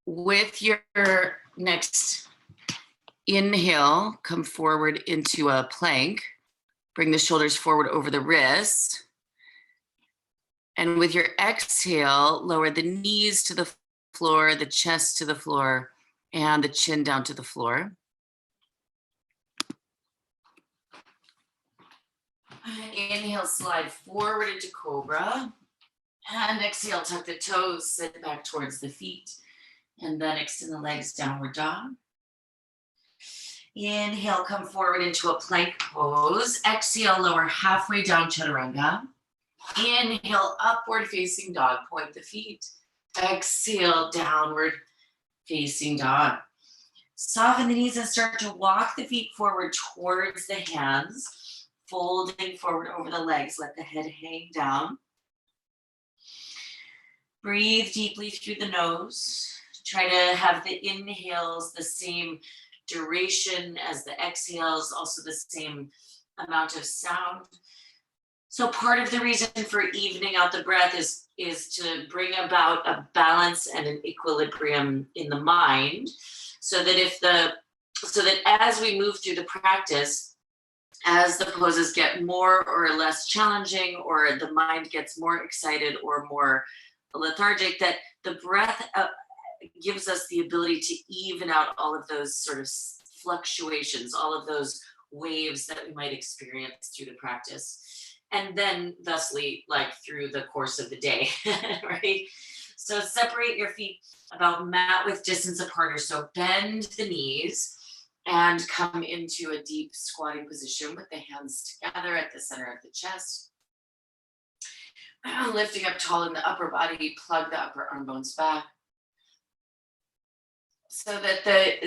with your next inhale, come forward into a plank. Bring the shoulders forward over the wrists. And with your exhale, lower the knees to the floor, the chest to the floor, and the chin down to the floor. Inhale, slide forward into cobra. And exhale, tuck the toes, sit back towards the feet. And then extend the legs, downward dog. Inhale, come forward into a plank pose. Exhale, lower halfway down, chaturanga. Inhale, upward facing dog, point the feet. Exhale, downward facing dog. Soften the knees and start to walk the feet forward towards the hands, folding forward over the legs. Let the head hang down. Breathe deeply through the nose. Try to have the inhales the same duration as the exhales, also the same amount of sound. So part of the reason for evening out the breath is to bring about a balance and an equilibrium in the mind, so that as we move through the practice, as the poses get more or less challenging, or the mind gets more excited or more lethargic, that the breath gives us the ability to even out all of those sort of fluctuations, all of those waves that we might experience through the practice. And then thusly, like through the course of the day, right? So separate your feet about mat width distance apart, or so. Bend the knees and come into a deep squatting position with the hands together at the center of the chest. Lifting up tall in the upper body, plug the upper arm bones back. So that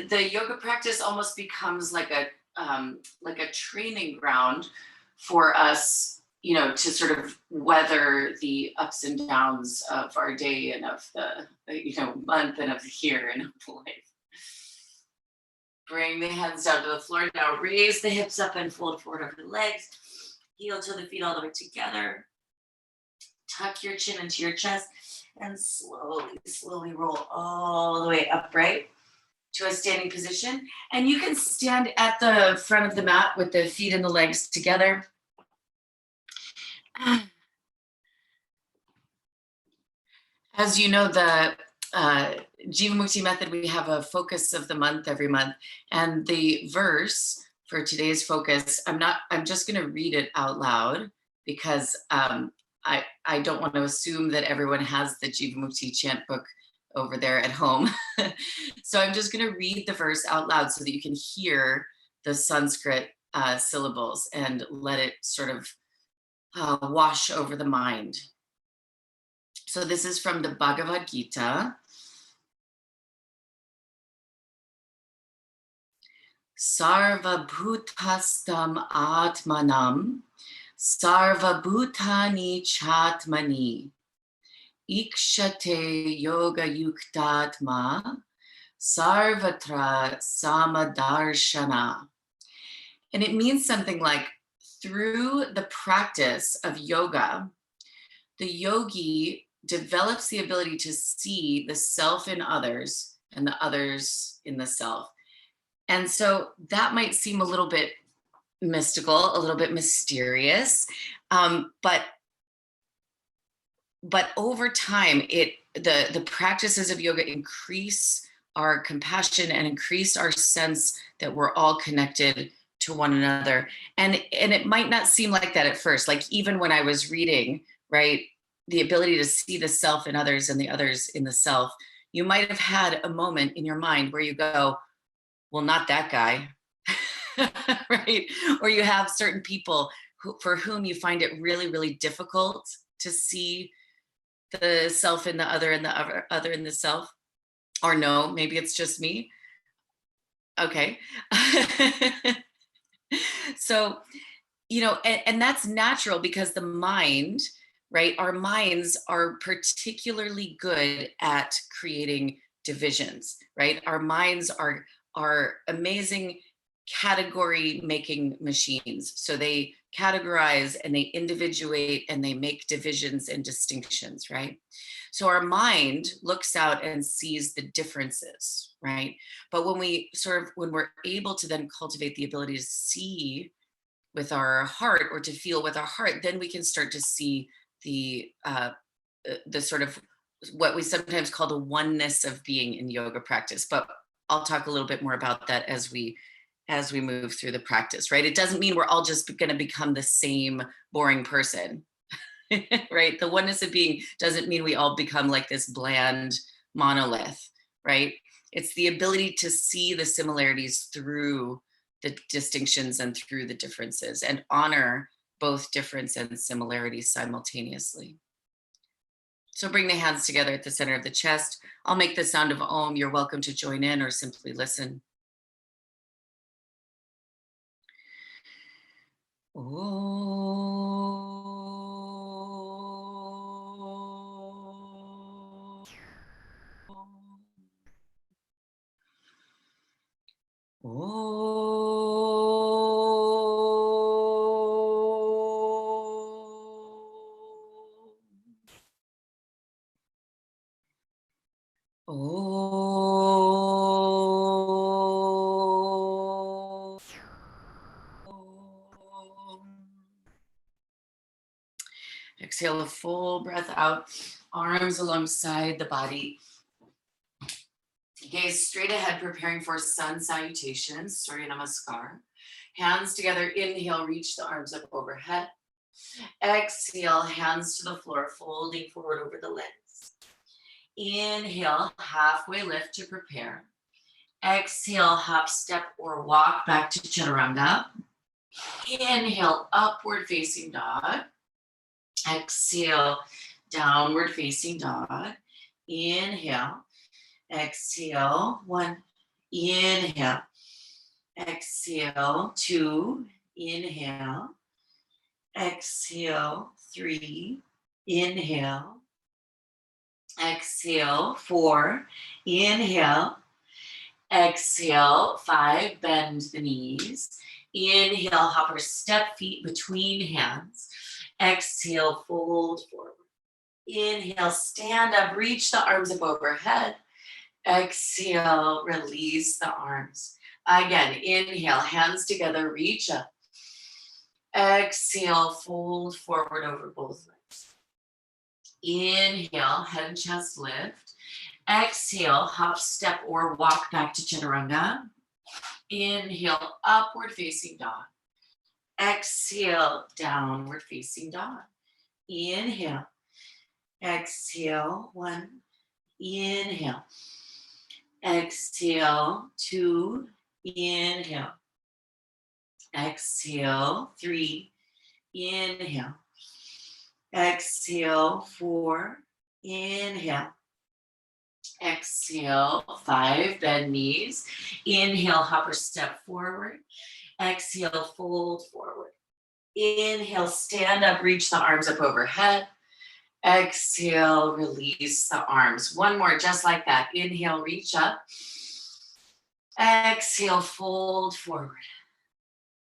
the yoga practice almost becomes like a training ground for us, to sort of weather the ups and downs of our day and of the month and of the year and of life. Bring the hands down to the floor. Now raise the hips up and fold forward over the legs. Heel to the feet all the way together. Tuck your chin into your chest and slowly roll all the way upright to a standing position. And you can stand at the front of the mat with the feet and the legs together. As you know, the Jivamukti method, we have a focus of the month every month. And the verse for today's focus, I'm just going to read it out loud, because I don't want to assume that everyone has the Jivamukti chant book over there at home. So I'm just going to read the verse out loud so that you can hear the Sanskrit syllables and let it sort of wash over the mind. So this is from the Bhagavad Gita. Sarva bhutastam atmanam, sarva bhutani chatmani, ikshate yoga yuktatma, sarvatra samadarshana. And it means something like, through the practice of yoga, the yogi develops the ability to see the self in others and the others in the self. And so that might seem a little bit mystical, a little bit mysterious, but over time, the practices of yoga increase our compassion and increase our sense that we're all connected to one another. And it might not seem like that at first. Like even when I was reading, right, the ability to see the self in others and the others in the self, you might have had a moment in your mind where you go, well, not that guy, right? Or you have certain people for whom you find it really, really difficult to see the self in the other and the other in the self. Or no, maybe it's just me. Okay. So, and that's natural, because the mind, right? Our minds are particularly good at creating divisions, right? Our minds are amazing category making machines. So they categorize and they individuate and they make divisions and distinctions, right? So our mind looks out and sees the differences, right? But when we're able to then cultivate the ability to see with our heart or to feel with our heart, then we can start to see the sort of what we sometimes call the oneness of being in yoga practice. But I'll talk a little bit more about that as we move through the practice, right? It doesn't mean we're all just going to become the same boring person, right? The oneness of being doesn't mean we all become like this bland monolith, right? It's the ability to see the similarities through the distinctions and through the differences and honor both difference and similarities simultaneously. So bring the hands together at the center of the chest. I'll make the sound of Om. You're welcome to join in or simply listen. Om. Exhale a full breath out, arms alongside the body. Gaze straight ahead, preparing for sun salutation, Surya Namaskar. Hands together, inhale, reach the arms up overhead. Exhale, hands to the floor, folding forward over the legs. Inhale, halfway lift to prepare. Exhale, hop, step, or walk back to Chaturanga. Inhale, upward facing dog. Exhale, downward facing dog. Inhale. Exhale, 1. Inhale. Exhale, 2. Inhale. Exhale, 3. Inhale. Exhale, 4. Inhale. Exhale, 5. Bend the knees. Inhale, hop or step feet between hands. Exhale, fold forward. Inhale, stand up, reach the arms up overhead. Exhale, release the arms. Again, inhale, hands together, reach up. Exhale, fold forward over both legs. Inhale, head and chest lift. Exhale, hop, step, or walk back to Chaturanga. Inhale, upward facing dog. Exhale, downward facing dog. Inhale. Exhale, 1. Inhale. Exhale, 2. Inhale. Exhale, 3. Inhale. Exhale, 4. Inhale. Exhale, 5. Bend knees. Inhale, hop or step forward. Exhale, fold forward. Inhale, stand up, reach the arms up overhead. Exhale, release the arms. One more, just like that. Inhale, reach up. Exhale, fold forward.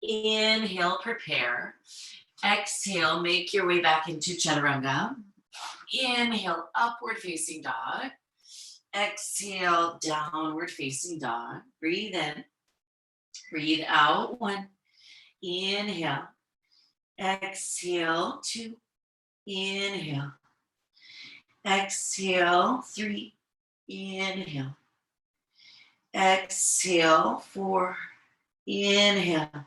Inhale, prepare. Exhale, make your way back into Chaturanga. Inhale, upward facing dog. Exhale, downward facing dog. Breathe in. Breathe out. 1. Inhale. Exhale, 2. Inhale. Exhale, 3. Inhale. Exhale, 4. Inhale.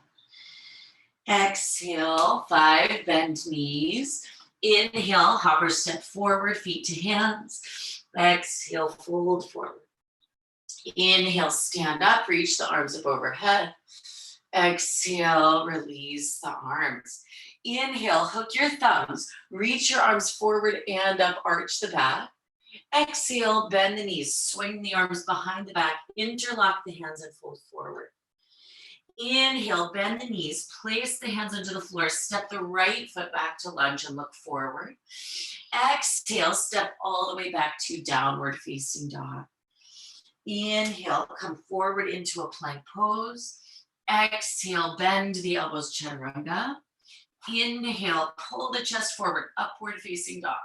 Exhale, 5. Bend knees. Inhale, hop or step forward, feet to hands. Exhale, fold forward. Inhale, stand up, reach the arms up overhead. Exhale, release the arms. Inhale, hook your thumbs, reach your arms forward and up, arch the back. Exhale, bend the knees, swing the arms behind the back, interlock the hands and fold forward. Inhale, bend the knees, place the hands onto the floor, step the right foot back to lunge and look forward. Exhale, step all the way back to downward facing dog. Inhale, come forward into a plank pose. Exhale, bend the elbows, Chaturanga. Inhale, pull the chest forward, upward facing dog.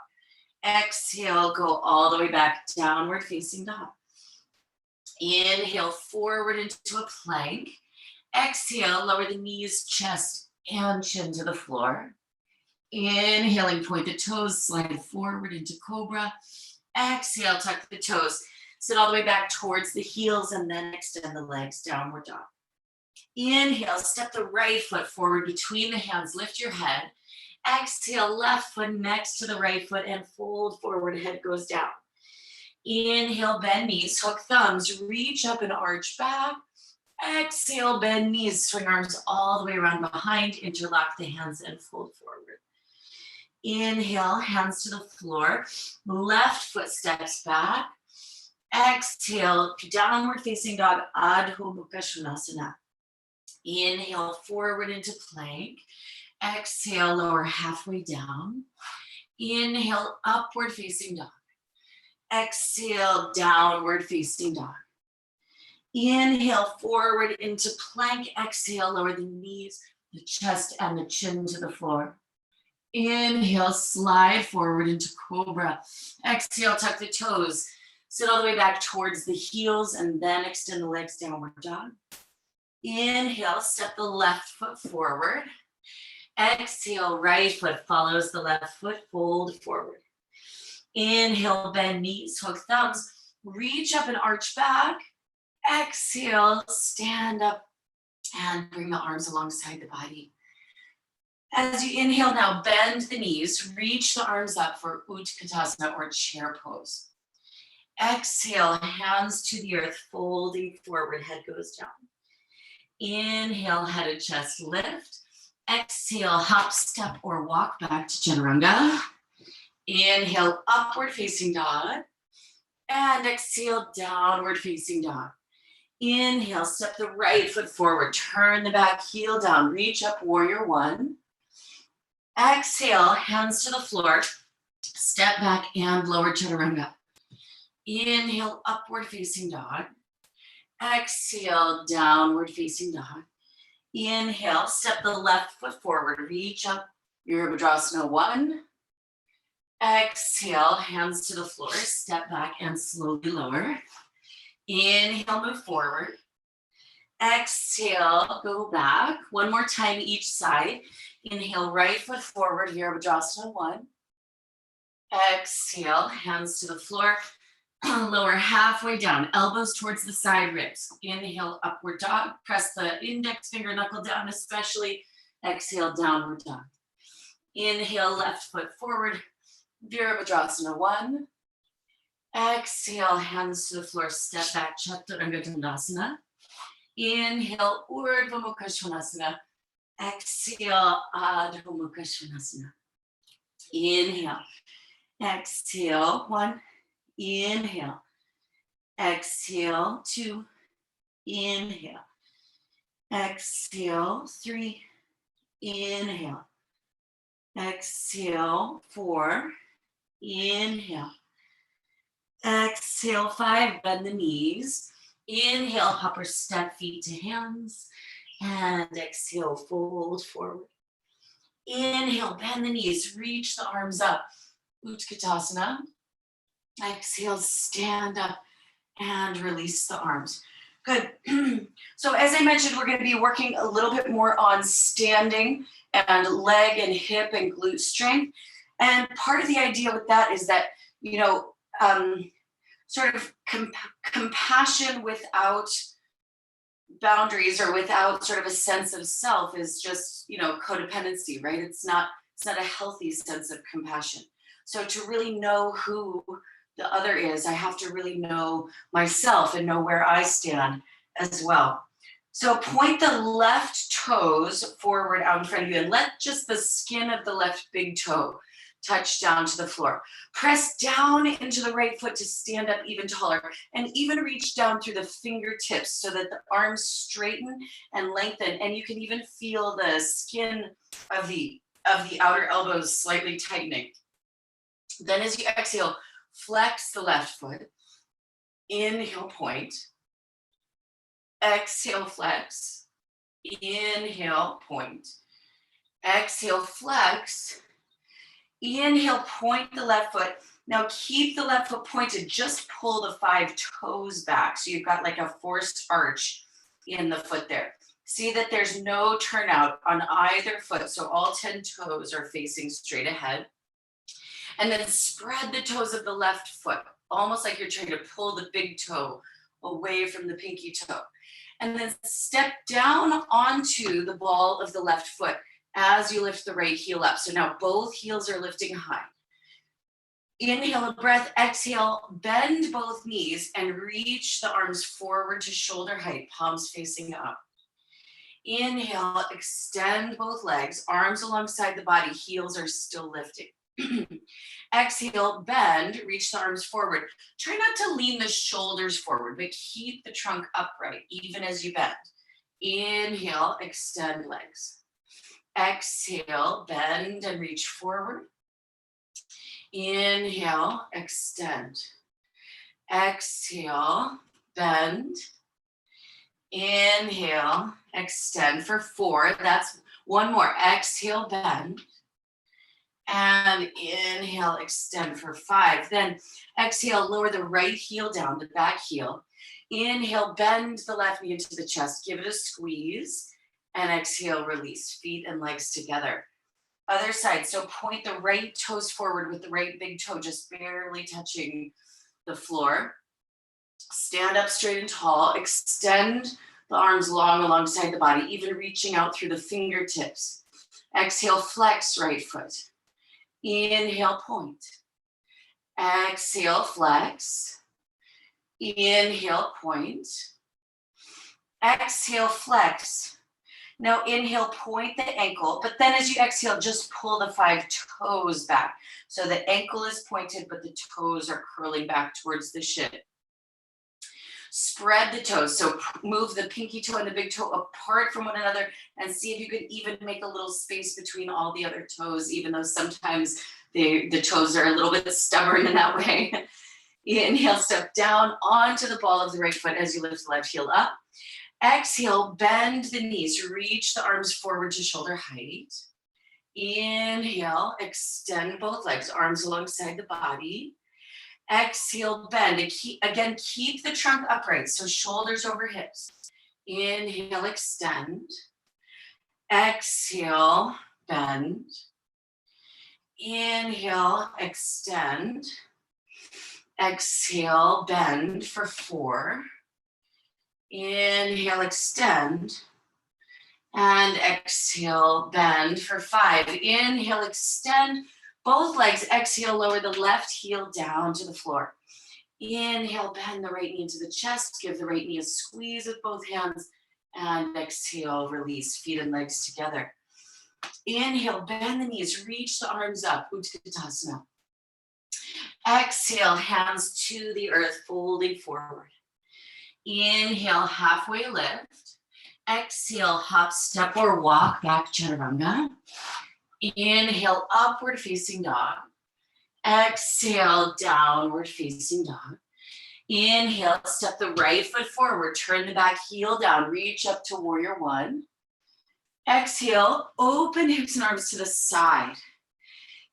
Exhale, go all the way back, downward facing dog. Inhale, forward into a plank. Exhale, lower the knees, chest, and chin to the floor. Inhaling, point the toes, slide forward into cobra. Exhale, tuck the toes. Sit all the way back towards the heels and then extend the legs, downward dog. Inhale, step the right foot forward between the hands, lift your head. Exhale, left foot next to the right foot and fold forward, head goes down. Inhale, bend knees, hook thumbs, reach up and arch back. Exhale, bend knees, swing arms all the way around behind, interlock the hands and fold forward. Inhale, hands to the floor, left foot steps back. Exhale, downward facing dog, Adho Mukha Svanasana. Inhale, forward into plank. Exhale, lower halfway down. Inhale, upward facing dog. Exhale, downward facing dog. Inhale, forward into plank. Exhale, lower the knees, the chest, and the chin to the floor. Inhale, slide forward into cobra. Exhale, tuck the toes. Sit all the way back towards the heels and then extend the legs, downward dog. Inhale, step the left foot forward. Exhale, right foot follows the left foot, fold forward. Inhale, bend knees, hook thumbs, reach up and arch back. Exhale, stand up and bring the arms alongside the body. As you inhale now, bend the knees, reach the arms up for Utkatasana or chair pose. Exhale, hands to the earth, folding forward, head goes down. Inhale, head and chest lift. Exhale, hop, step, or walk back to Chaturanga. Inhale, upward facing dog. And exhale, downward facing dog. Inhale, step the right foot forward, turn the back heel down, reach up, warrior one. Exhale, hands to the floor, step back and lower Chaturanga. Inhale, upward facing dog. Exhale, downward facing dog. Inhale, step the left foot forward, reach up, Virabhadrasana one. Exhale, hands to the floor, step back and slowly lower. Inhale, move forward. Exhale, go back. One more time each side. Inhale, right foot forward, Virabhadrasana one. Exhale, hands to the floor. Lower halfway down, elbows towards the side ribs. Inhale, upward dog. Press the index finger knuckle down especially. Exhale, downward dog. Inhale, left foot forward. Virabhadrasana one. Exhale, hands to the floor, step back, Chaturanga Dandasana. Inhale, Urdhva Mukha Svanasana. Exhale, Adho Mukha Svanasana. Inhale, exhale, one. Inhale, exhale, two. Inhale, exhale, three. Inhale, exhale, four. Inhale. Exhale, five, bend the knees. Inhale, hopper step, feet to hands. And exhale, fold forward. Inhale, bend the knees, reach the arms up. Utkatasana. Exhale, stand up and release the arms. Good. So as I mentioned, we're going to be working a little bit more on standing and leg and hip and glute strength. And part of the idea with that is that, sort of compassion without boundaries or without sort of a sense of self is just, codependency, right? It's not a healthy sense of compassion. So to really know who the other is, I have to really know myself and know where I stand as well. So point the left toes forward out in front of you and let just the skin of the left big toe touch down to the floor. Press down into the right foot to stand up even taller and even reach down through the fingertips so that the arms straighten and lengthen. And you can even feel the skin of the outer elbows slightly tightening. Then as you exhale, flex the left foot. Inhale, point. Exhale, flex. Inhale, point. Exhale, flex. Inhale, point the left foot. Now keep the left foot pointed, just pull the 5 toes back. So you've got like a forced arch in the foot there. See that there's no turnout on either foot. So all 10 toes are facing straight ahead. And then spread the toes of the left foot, almost like you're trying to pull the big toe away from the pinky toe. And then step down onto the ball of the left foot as you lift the right heel up. So now both heels are lifting high. Inhale a breath, exhale, bend both knees and reach the arms forward to shoulder height, palms facing up. Inhale, extend both legs, arms alongside the body, heels are still lifting. Exhale, bend, reach the arms forward. Try not to lean the shoulders forward, but keep the trunk upright, even as you bend. Inhale, extend legs. Exhale, bend and reach forward. Inhale, extend. Exhale, bend. Inhale, extend for 4. That's one more. Exhale, bend. And inhale, extend for 5. Then exhale, lower the right heel down, the back heel. Inhale, bend the left knee into the chest. Give it a squeeze. And exhale, release. Feet and legs together. Other side. So point the right toes forward with the right big toe just barely touching the floor. Stand up straight and tall. Extend the arms long alongside the body, even reaching out through the fingertips. Exhale, flex right foot. Inhale, point. Exhale, flex. Inhale, point. Exhale, flex. Now inhale, point the ankle, but then as you exhale, just pull the 5 toes back. So the ankle is pointed, but the toes are curling back towards the shin. Spread the toes. So move the pinky toe and the big toe apart from one another and see if you could even make a little space between all the other toes, even though sometimes the toes are a little bit stubborn in that way. Inhale, step down onto the ball of the right foot as you lift the left heel up. Exhale, bend the knees, reach the arms forward to shoulder height. Inhale, extend both legs, arms alongside the body. Exhale, bend. Again, keep the trunk upright, so shoulders over hips. Inhale, extend. Exhale, bend. Inhale, extend. Exhale, bend for 4. Inhale, extend. And exhale, bend for 5. Inhale, extend both legs. Exhale, lower the left heel down to the floor. Inhale, bend the right knee into the chest. Give the right knee a squeeze with both hands. And exhale, release, feet and legs together. Inhale, bend the knees, reach the arms up, Utkatasana. Exhale, hands to the earth, folding forward. Inhale, halfway lift. Exhale, hop, step, or walk back, Chaturanga. Inhale, upward facing dog. Exhale, downward facing dog. Inhale, step the right foot forward, turn the back heel down, reach up to warrior 1. Exhale, open hips and arms to the side.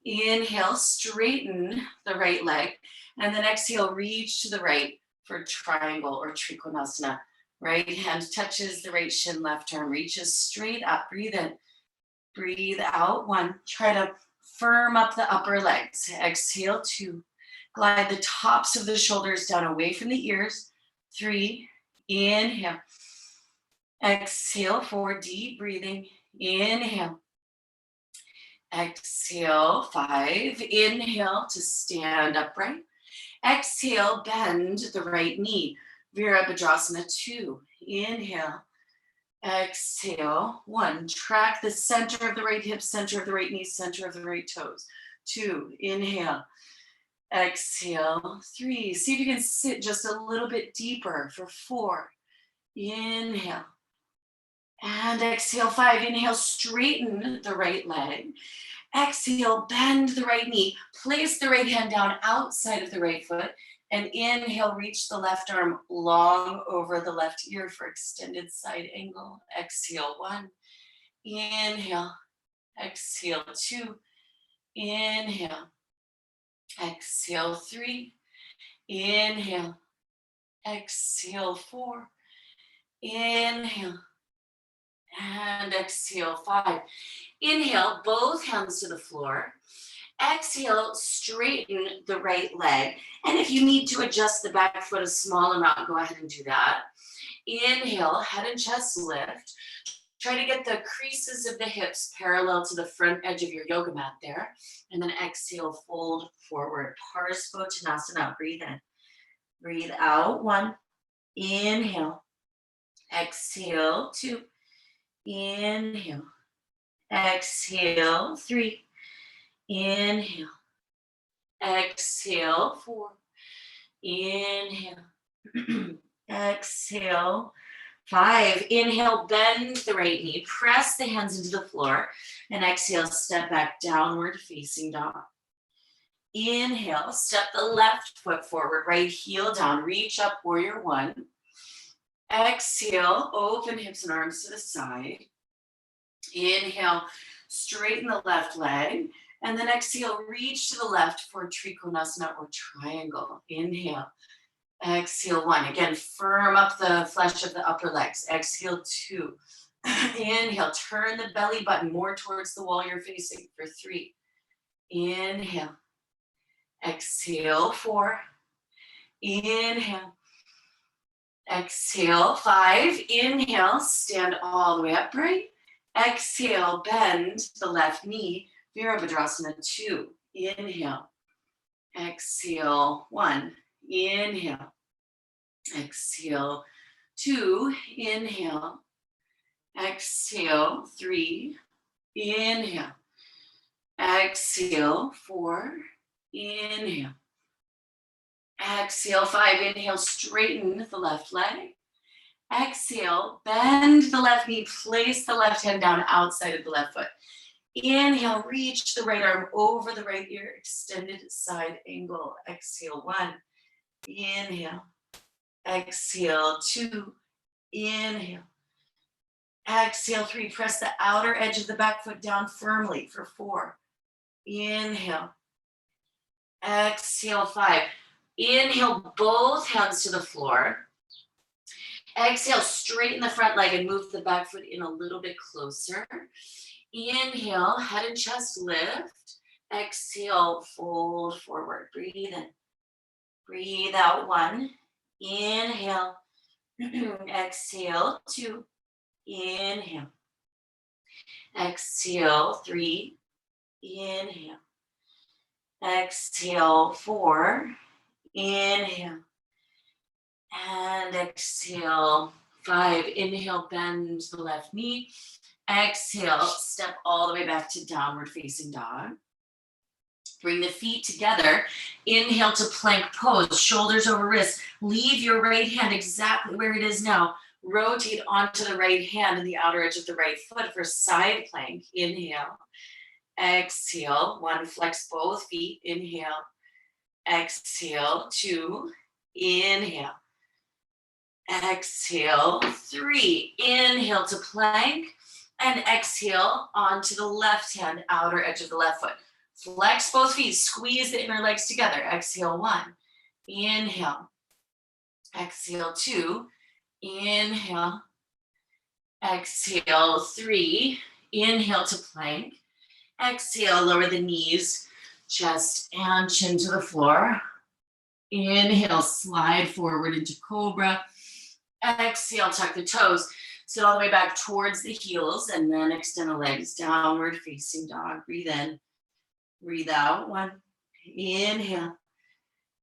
Inhale, straighten the right leg. And then exhale, reach to the right for triangle or Trikonasana. Right hand touches the right shin, left arm reaches straight up. Breathe in, breathe out. 1, try to firm up the upper legs. Exhale, 2, glide the tops of the shoulders down away from the ears. 3, inhale. Exhale, 4, deep breathing. Inhale. Exhale, 5, inhale to stand upright. Exhale, bend the right knee. Virabhadrasana 2, inhale. Exhale, 1, track the center of the right hip, center of the right knee, center of the right toes. 2, inhale. Exhale, 3, see if you can sit just a little bit deeper for 4, inhale. And exhale, 5, inhale, straighten the right leg. Exhale, bend the right knee, place the right hand down outside of the right foot, and inhale, reach the left arm long over the left ear for extended side angle. Exhale, 1, inhale. Exhale 2, inhale. Exhale 3, inhale. Exhale 4, inhale. And exhale 5. Inhale, both hands to the floor. Exhale, straighten the right leg. And if you need to adjust the back foot a small amount, go ahead and do that. Inhale, head and chest lift. Try to get the creases of the hips parallel to the front edge of your yoga mat there. And then exhale, fold forward. Parsvottanasana, breathe in. Breathe out, 1. Inhale. Exhale, 2. Inhale. Exhale, 3. Inhale. Exhale, 4. Inhale. Exhale, 5. Inhale, bend the right knee. Press the hands into the floor. And exhale, step back, downward facing dog. Inhale, step the left foot forward, right heel down. Reach up, warrior 1. Exhale, open hips and arms to the side. Inhale, straighten the left leg. And then exhale, reach to the left for Trikonasana or triangle. Inhale. Exhale 1. Again, firm up the flesh of the upper legs. Exhale 2. Inhale, turn the belly button more towards the wall you're facing for 3. Inhale. Exhale 4. Inhale. Exhale 5. Inhale, stand all the way upright. Exhale, bend the left knee. Virabhadrasana 2. Inhale. Exhale 1. Inhale. Exhale 2. Inhale. Exhale 3. Inhale. Exhale 4. Inhale. Exhale 5. Inhale, straighten the left leg. Exhale, bend the left knee. Place the left hand down outside of the left foot. Inhale, reach the right arm over the right ear, extended side angle. Exhale 1. Inhale. Exhale 2. Inhale. Exhale 3. Press the outer edge of the back foot down firmly for 4. Inhale. Exhale 5. Inhale, both hands to the floor. Exhale, straighten the front leg and move the back foot in a little bit closer. Inhale, head and chest lift. Exhale, fold forward. Breathe in. Breathe out 1. Inhale. Exhale 2. Inhale. Exhale 3. Inhale. Exhale 4. Inhale. And exhale 5. Inhale, bend the left knee. Exhale, step all the way back to downward facing dog. Bring the feet together. Inhale to plank pose, shoulders over wrists. Leave your right hand exactly where it is now. Rotate onto the right hand and the outer edge of the right foot for side plank. Inhale. Exhale. 1. Flex both feet. Inhale. Exhale. 2. Inhale. Exhale. 3. Inhale to plank. And exhale onto the left hand, outer edge of the left foot. Flex both feet, squeeze the inner legs together. Exhale 1. Inhale. Exhale 2. Inhale. Exhale 3. Inhale to plank. Exhale, lower the knees, chest and chin to the floor. Inhale, slide forward into cobra. Exhale, tuck the toes. Sit all the way back towards the heels and then extend the legs, downward facing dog. Breathe in, breathe out. 1. Inhale.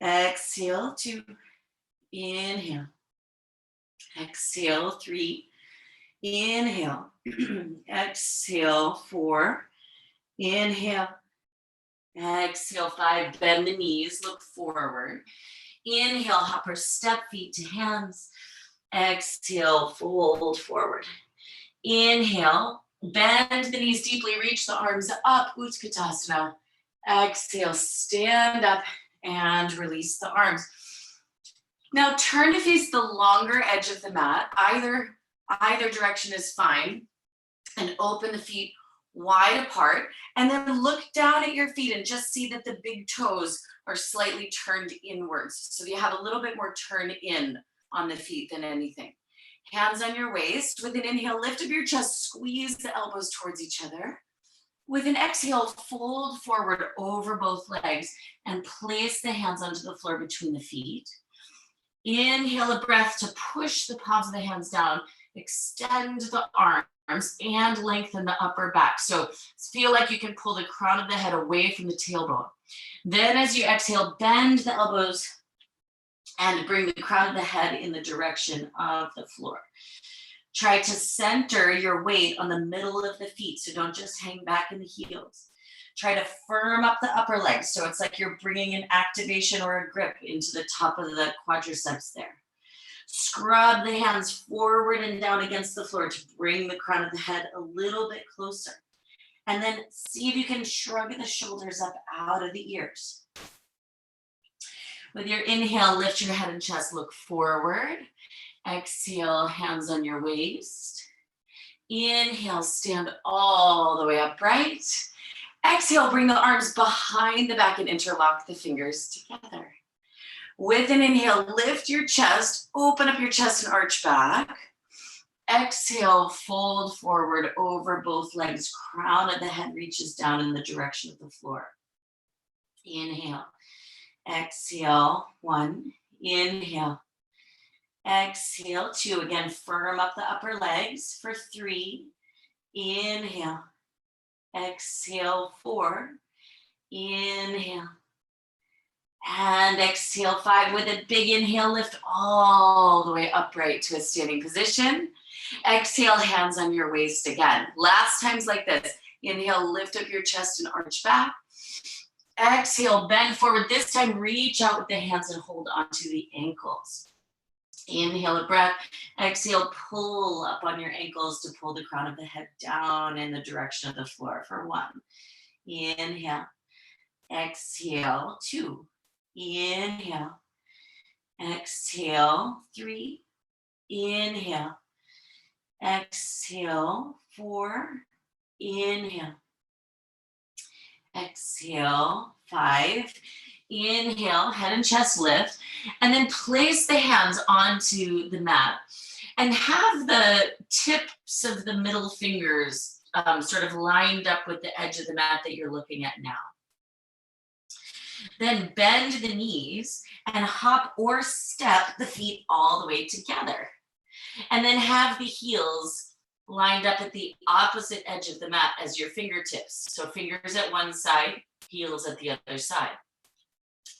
Exhale 2. Inhale. Exhale 3. Inhale. Exhale 4. Inhale. Exhale 5. Bend the knees, look forward. Inhale, hopper, step feet to hands. Exhale, fold forward. Inhale, bend the knees deeply, reach the arms up, Utkatasana. Exhale, stand up and release the arms. Now turn to face the longer edge of the mat. Either direction is fine. And open the feet wide apart, and then look down at your feet and just see that the big toes are slightly turned inwards. So you have a little bit more turn in on the feet than anything. Hands on your waist. With an inhale, lift up your chest, squeeze the elbows towards each other. With an exhale, fold forward over both legs and place the hands onto the floor between the feet. Inhale a breath to push the palms of the hands down, extend the arms and lengthen the upper back. So feel like you can pull the crown of the head away from the tailbone. Then as you exhale, bend the elbows and bring the crown of the head in the direction of the floor. Try to center your weight on the middle of the feet, so don't just hang back in the heels. Try to firm up the upper leg, so it's like you're bringing an activation or a grip into the top of the quadriceps there. Scrub the hands forward and down against the floor to bring the crown of the head a little bit closer. And then see if you can shrug the shoulders up out of the ears. With your inhale, lift your head and chest, look forward. Exhale, hands on your waist. Inhale, stand all the way upright. Exhale, bring the arms behind the back and interlock the fingers together. With an inhale, lift your chest, open up your chest and arch back. Exhale, fold forward over both legs. Crown of the head reaches down in the direction of the floor. Inhale. Exhale, 1. Inhale. Exhale, 2. Again, firm up the upper legs for 3. Inhale. Exhale, 4. Inhale. And exhale, 5. With a big inhale, lift all the way upright to a standing position. Exhale, hands on your waist again. Last times like this. Inhale, lift up your chest and arch back. Exhale, bend forward. This time, reach out with the hands and hold onto the ankles. Inhale a breath. Exhale, pull up on your ankles to pull the crown of the head down in the direction of the floor for 1. Inhale. Exhale, 2. Inhale. Exhale, 3. Inhale. Exhale, 4. Inhale. Exhale, 5. Inhale, head and chest lift, and then place the hands onto the mat and have the tips of the middle fingers sort of lined up with the edge of the mat that you're looking at now. Then bend the knees and hop or step the feet all the way together. And then have the heels lined up at the opposite edge of the mat as your fingertips. So fingers at one side, heels at the other side.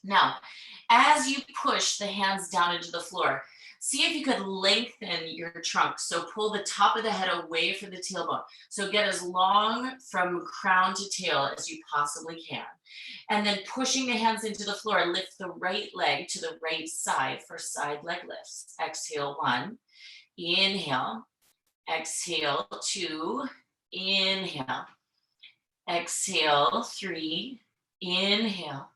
Now, as you push the hands down into the floor, see if you could lengthen your trunk. So pull the top of the head away from the tailbone. So get as long from crown to tail as you possibly can. And then pushing the hands into the floor, lift the right leg to the right side for side leg lifts. Exhale, 1. Inhale. Exhale, 2. Inhale. Exhale, 3. Inhale.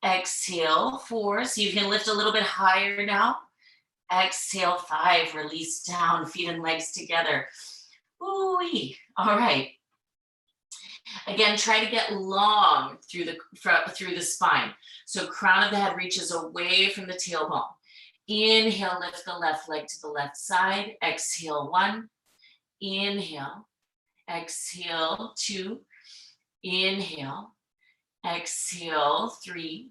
Exhale, 4. So you can lift a little bit higher now. Exhale, 5. Release down, feet and legs together. Ooh-wee. All right. Again, try to get long through the spine. So crown of the head reaches away from the tailbone. Inhale, lift the left leg to the left side. Exhale, 1. Inhale. Exhale, 2. Inhale. Exhale, 3.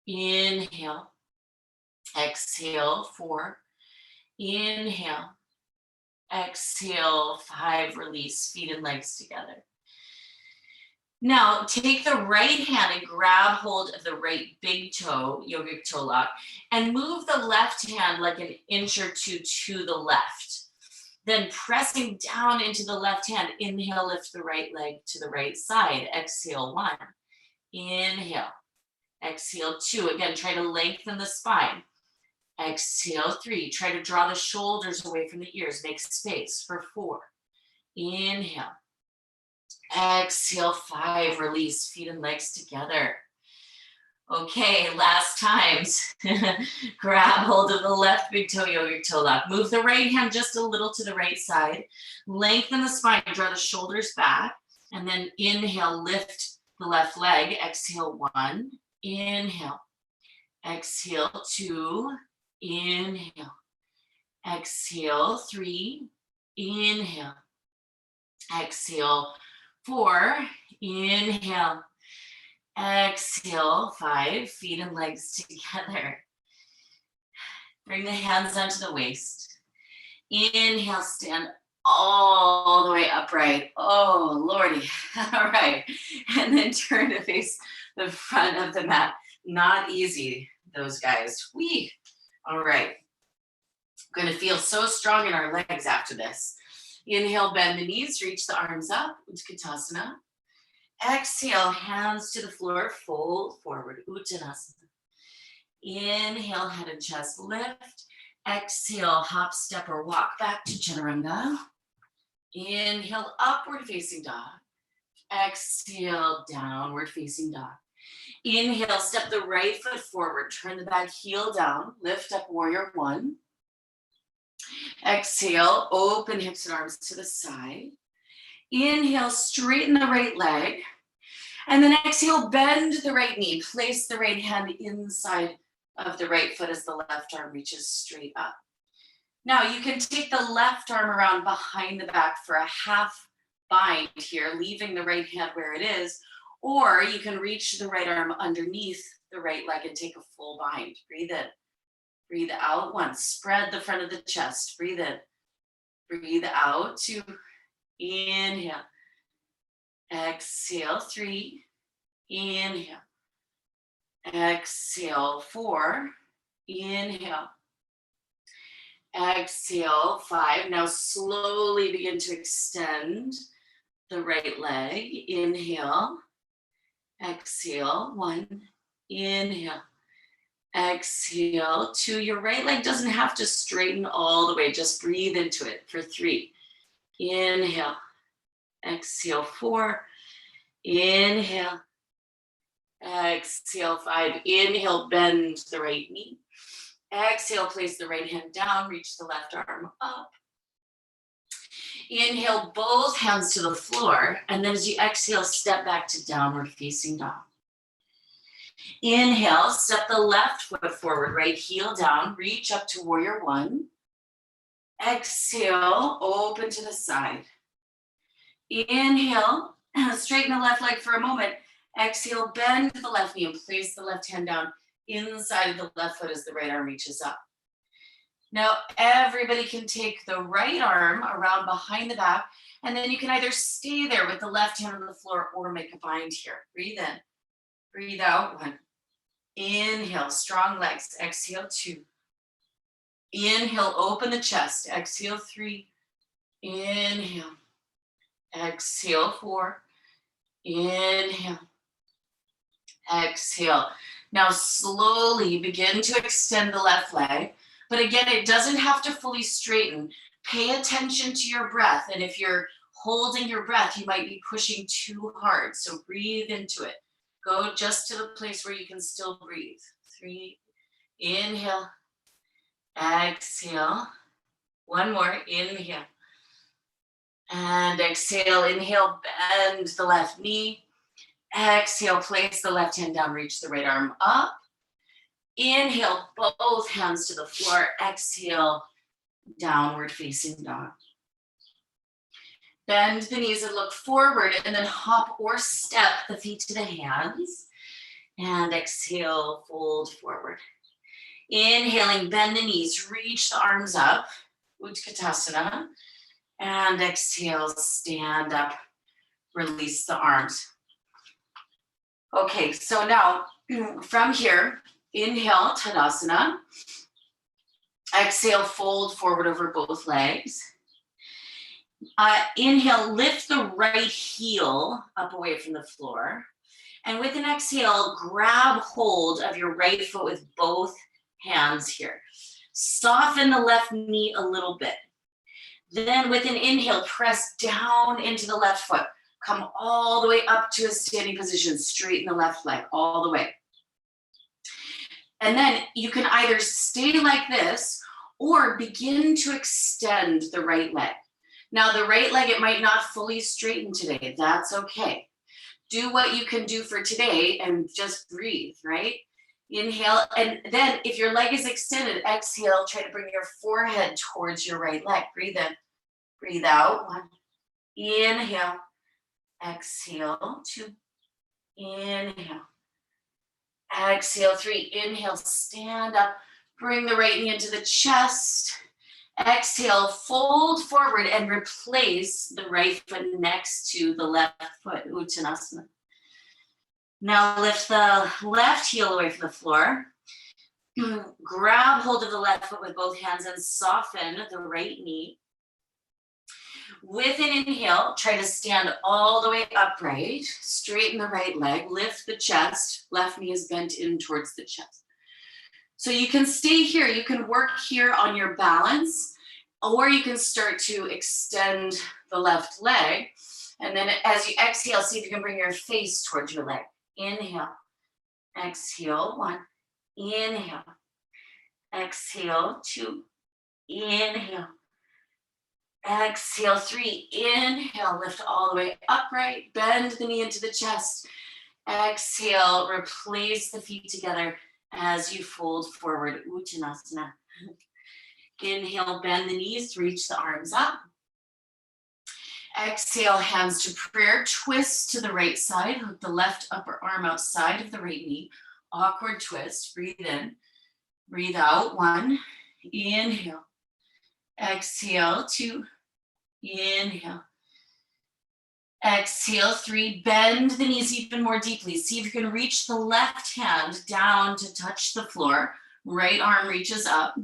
Inhale. Exhale, 4. Inhale. Exhale, 5. Release, feet and legs together. Now, take the right hand and grab hold of the right big toe, yogic toe lock, and move the left hand like an inch or two to the left. Then pressing down into the left hand, inhale, lift the right leg to the right side. Exhale, 1. Inhale. Exhale, 2. Again, try to lengthen the spine. Exhale, 3. Try to draw the shoulders away from the ears. Make space for 4. Inhale. Exhale, 5. Release, feet and legs together. Okay, last times. Grab hold of the left big toe, yogic toe lock. Move the right hand just a little to the right side. Lengthen the spine, draw the shoulders back. And then inhale, lift the left leg. Exhale, 1. Inhale. Exhale, 2. Inhale. Exhale, 3. Inhale. Exhale, 4. Inhale. Exhale, 5. Feet and legs together. Bring the hands onto the waist. Inhale, stand all the way upright. Oh, Lordy. All right. And then turn to face the front of the mat. Not easy, those guys. Whee. All right. Going to feel so strong in our legs after this. Inhale, bend the knees, reach the arms up, Utkatasana. Exhale, hands to the floor, fold forward, Uttanasana. Inhale, head and chest lift. Exhale, hop, step, or walk back to Chaturanga. Inhale, upward facing dog. Exhale, downward facing dog. Inhale, step the right foot forward, turn the back heel down, lift up warrior 1. Exhale, open hips and arms to the side. Inhale, straighten the right leg. And then exhale, bend the right knee. Place the right hand inside of the right foot as the left arm reaches straight up. Now you can take the left arm around behind the back for a half bind here, leaving the right hand where it is, or you can reach the right arm underneath the right leg and take a full bind. Breathe in, breathe out. 1, spread the front of the chest. Breathe in, breathe out. 2, inhale. Exhale, 3, inhale. Exhale, 4, inhale. Exhale, 5. Now slowly begin to extend the right leg. Inhale. Exhale, 1. Inhale. Exhale, 2. Your right leg doesn't have to straighten all the way. Just breathe into it for 3. Inhale. Exhale, 4. Inhale. Exhale, 5. Inhale, bend the right knee. Exhale, place the right hand down, reach the left arm up. Inhale, both hands to the floor. And then as you exhale, step back to downward facing dog. Inhale, step the left foot forward, right heel down, reach up to warrior 1. Exhale, open to the side. Inhale, straighten the left leg for a moment. Exhale, bend the left knee and place the left hand down inside of the left foot as the right arm reaches up. Now, everybody can take the right arm around behind the back, and then you can either stay there with the left hand on the floor or make a bind here. Breathe in, breathe out. 1. Inhale, strong legs. Exhale, 2. Inhale, open the chest. Exhale, 3. Inhale. Exhale, 4. Inhale. Exhale. Now slowly begin to extend the left leg. But again, it doesn't have to fully straighten. Pay attention to your breath. And if you're holding your breath, you might be pushing too hard. So breathe into it. Go just to the place where you can still breathe. 3. Inhale. Exhale. 1 more. Inhale. And exhale. Inhale. Bend the left knee. Exhale, place the left hand down, reach the right arm up. Inhale, both hands to the floor. Exhale, downward facing dog. Bend the knees and look forward, and then hop or step the feet to the hands. And exhale, fold forward. Inhaling, bend the knees, reach the arms up, Utkatasana. And exhale, stand up, release the arms. Okay, so now from here, inhale, Tadasana. Exhale, fold forward over both legs. Inhale, lift the right heel up away from the floor. And with an exhale, grab hold of your right foot with both hands here. Soften the left knee a little bit. Then with an inhale, press down into the left foot. Come all the way up to a standing position. Straighten the left leg all the way. And then you can either stay like this or begin to extend the right leg. Now the right leg, it might not fully straighten today. That's okay. Do what you can do for today and just breathe, right? Inhale, and then if your leg is extended, exhale, try to bring your forehead towards your right leg. Breathe in, breathe out. 1, inhale, exhale. 2, inhale, exhale. 3, inhale, stand up, bring the right knee into the chest. Exhale, fold forward and replace the right foot next to the left foot, Uttanasana. Now lift the left heel away from the floor. Grab hold of the left foot with both hands and soften the right knee. With an inhale, try to stand all the way upright. Straighten the right leg, lift the chest. Left knee is bent in towards the chest. So you can stay here, you can work here on your balance, or you can start to extend the left leg. And then as you exhale, see if you can bring your face towards your leg. Inhale, exhale. 1, inhale, exhale. 2, inhale, exhale. 3, inhale, lift all the way upright, bend the knee into the chest. Exhale, replace the feet together as you fold forward, Uttanasana. Inhale, bend the knees, reach the arms up. Exhale, hands to prayer, twist to the right side, hook the left upper arm outside of the right knee. Awkward twist, breathe in, breathe out. 1, inhale, exhale. 2, inhale, exhale. 3, bend the knees even more deeply. See if you can reach the left hand down to touch the floor. Right arm reaches up.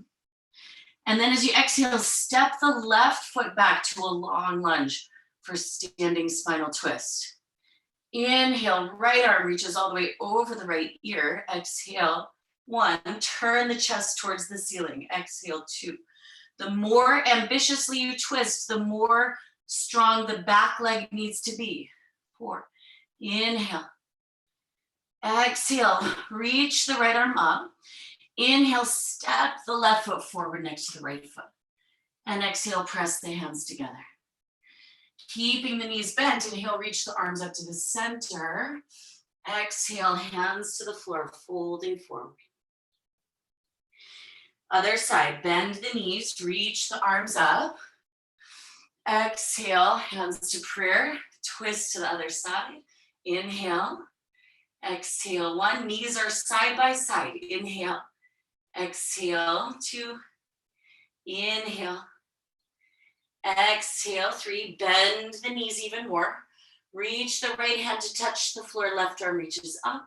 And then as you exhale, step the left foot back to a long lunge for standing spinal twist. Inhale, right arm reaches all the way over the right ear. Exhale, 1, turn the chest towards the ceiling. Exhale, 2. The more ambitiously you twist, the more strong the back leg needs to be. 4, inhale. Exhale, reach the right arm up. Inhale, step the left foot forward next to the right foot. And exhale, press the hands together. Keeping the knees bent, inhale, reach the arms up to the center. Exhale, hands to the floor, folding forward. Other side, bend the knees, reach the arms up. Exhale, hands to prayer, twist to the other side. Inhale, exhale. 1, knees are side by side. Inhale, exhale. 2, inhale, exhale. 3, bend the knees even more. Reach the right hand to touch the floor, left arm reaches up.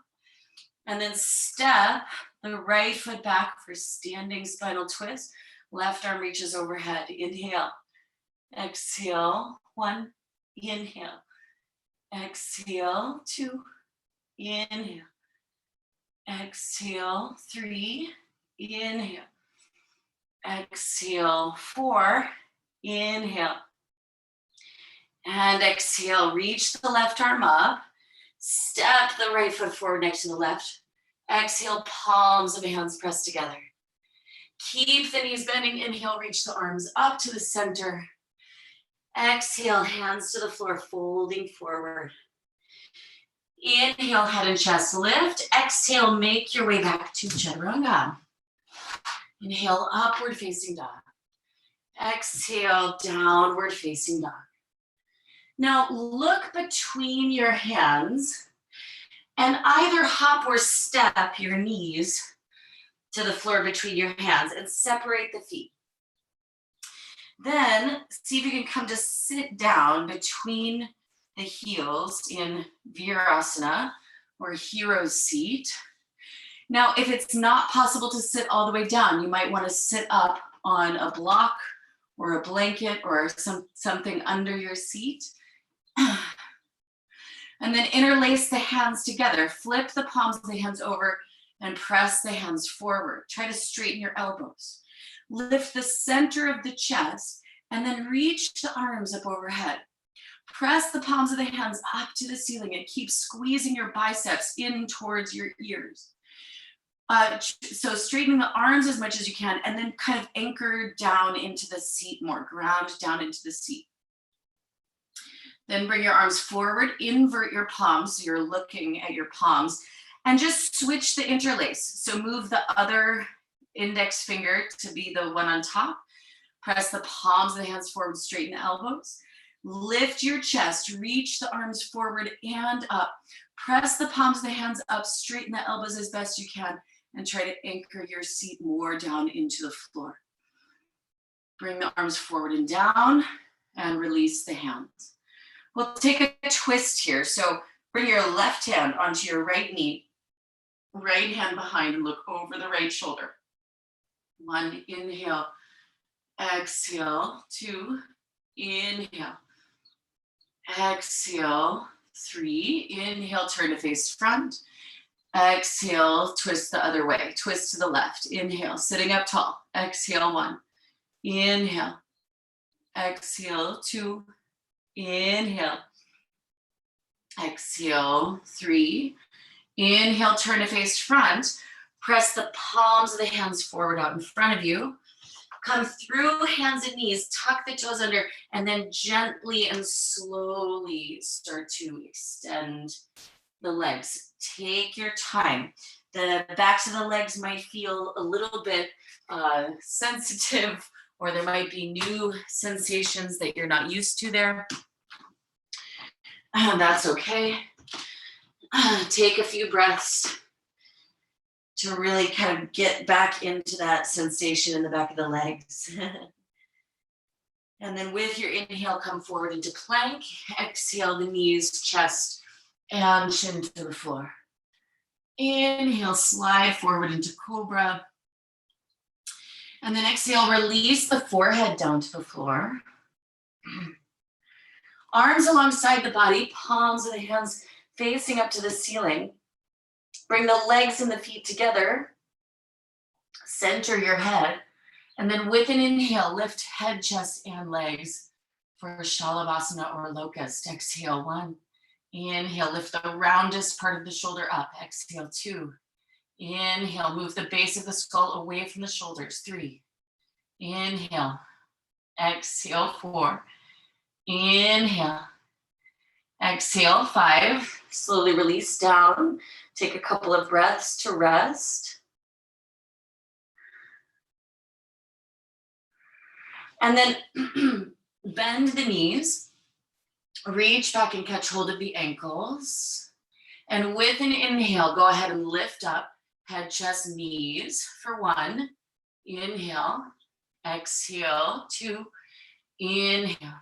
And then step the right foot back for standing spinal twist. Left arm reaches overhead. Inhale, exhale. 1, inhale, exhale. 2, inhale, exhale. 3, inhale, exhale. 4, inhale, and exhale. Reach the left arm up. Step the right foot forward next to the left. Exhale, palms of the hands pressed together. Keep the knees bending. Inhale, reach the arms up to the center. Exhale, hands to the floor, folding forward. Inhale, head and chest lift. Exhale, make your way back to Chaturanga. Inhale, upward facing dog. Exhale, downward facing dog. Now look between your hands and either hop or step your knees to the floor between your hands and separate the feet. Then see if you can come to sit down between the heels in Virasana or Hero's Seat. Now, if it's not possible to sit all the way down, you might want to sit up on a block or a blanket or something under your seat. And then interlace the hands together. Flip the palms of the hands over and press the hands forward. Try to straighten your elbows. Lift the center of the chest and then reach the arms up overhead. Press the palms of the hands up to the ceiling and keep squeezing your biceps in towards your ears. So straighten the arms as much as you can and then kind of anchor down into the seat more, ground down into the seat. Then bring your arms forward, invert your palms. So you're looking at your palms and just switch the interlace. So move the other index finger to be the one on top. Press the palms of the hands forward, straighten the elbows. Lift your chest, reach the arms forward and up. Press the palms of the hands up, straighten the elbows as best you can, and try to anchor your seat more down into the floor. Bring the arms forward and down and release the hands. We'll take a twist here. So bring your left hand onto your right knee, right hand behind, and look over the right shoulder. 1, inhale, exhale, 2, inhale, exhale, 3, inhale, turn to face front, exhale, twist the other way, twist to the left, inhale, sitting up tall, exhale, 1, inhale, exhale, 2, inhale, exhale, 3, inhale, turn to face front, press the palms of the hands forward out in front of you, come through hands and knees, tuck the toes under, and then gently and slowly start to extend the legs. Take your time. The backs of the legs might feel a little bit sensitive, or there might be new sensations that you're not used to there. That's okay. Take a few breaths to really kind of get back into that sensation in the back of the legs. And then with your inhale, come forward into plank. Exhale, the knees, chest, and chin to the floor. Inhale, slide forward into cobra. And then exhale, release the forehead down to the floor. Arms alongside the body, palms of the hands facing up to the ceiling. Bring the legs and the feet together. Center your head. And then with an inhale, lift head, chest, and legs for Shalabhasana or locust. Exhale, 1. Inhale, lift the roundest part of the shoulder up. Exhale, 2. Inhale, move the base of the skull away from the shoulders. 3. Inhale. Exhale, 4. Inhale. Exhale, 5. Slowly release down. Take a couple of breaths to rest. And then bend the knees. Reach back and catch hold of the ankles. And with an inhale, go ahead and lift up. Head, chest, knees for 1. Inhale. Exhale, 2. Inhale.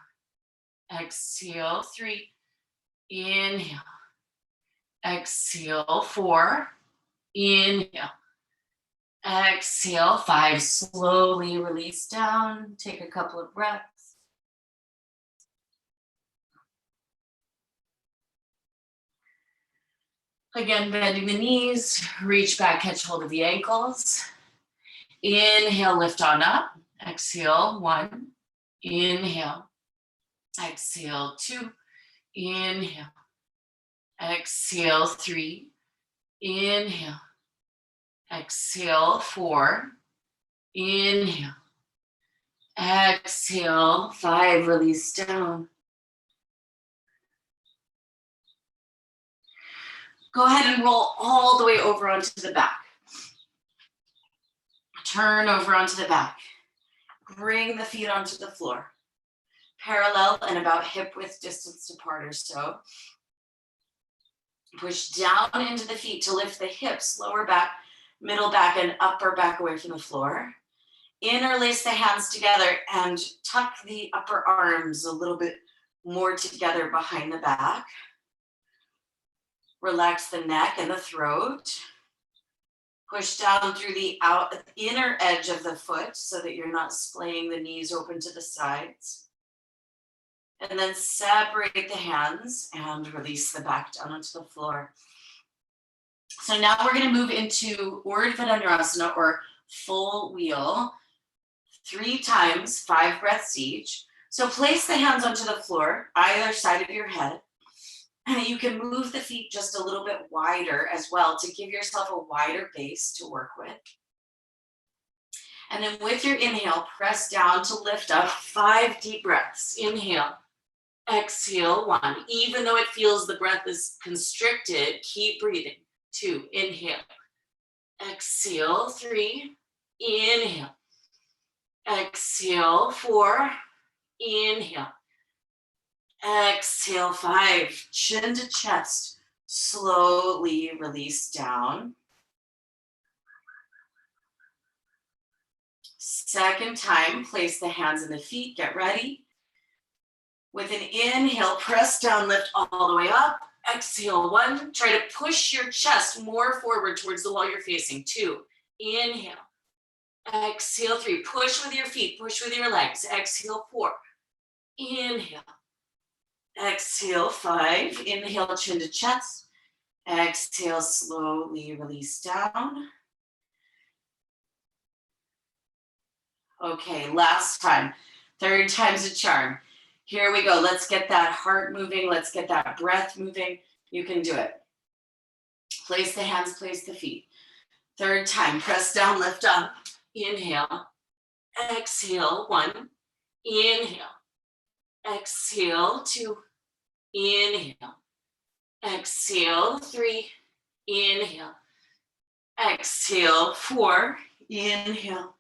Exhale, 3. Inhale. Exhale, 4. Inhale. Exhale, 5. Slowly release down. Take a couple of breaths. Again, bending the knees. Reach back, catch hold of the ankles. Inhale, lift on up. Exhale, 1. Inhale. Exhale, 2. Inhale. Exhale, 3. Inhale. Exhale, 4. Inhale. Exhale, 5. Release down. Go ahead and roll all the way over onto the back. Turn over onto the back. Bring the feet onto the floor. Parallel and about hip width distance apart or so. Push down into the feet to lift the hips, lower back, middle back, and upper back away from the floor. Interlace the hands together and tuck the upper arms a little bit more together behind the back. Relax the neck and the throat. Push down through the inner edge of the foot so that you're not splaying the knees open to the sides. And then separate the hands and release the back down onto the floor. So now we're going to move into Urdhva Dhanurasana or full wheel. 3 times, 5 breaths each. So place the hands onto the floor, either side of your head. And you can move the feet just a little bit wider as well to give yourself a wider base to work with. And then with your inhale, press down to lift up. 5 deep breaths. Inhale. Exhale, 1. Even though it feels the breath is constricted, keep breathing. 2, inhale. Exhale, 3, inhale. Exhale, 4, inhale. Exhale, 5, chin to chest. Slowly release down. Second time, place the hands and the feet, get ready. With an inhale, press down, lift all the way up. Exhale, 1, try to push your chest more forward towards the wall you're facing. 2, inhale. Exhale, 3, push with your feet, push with your legs. Exhale, 4, inhale. Exhale, 5, inhale, chin to chest. Exhale, slowly release down. Okay, last time. Third time's a charm. Here we go. Let's get that heart moving. Let's get that breath moving. You can do it. Place the hands, place the feet. Third time, press down, lift up. Inhale. Exhale, 1. Inhale. Exhale, 2. Inhale. Exhale, 3. Inhale. Exhale, 4. Inhale.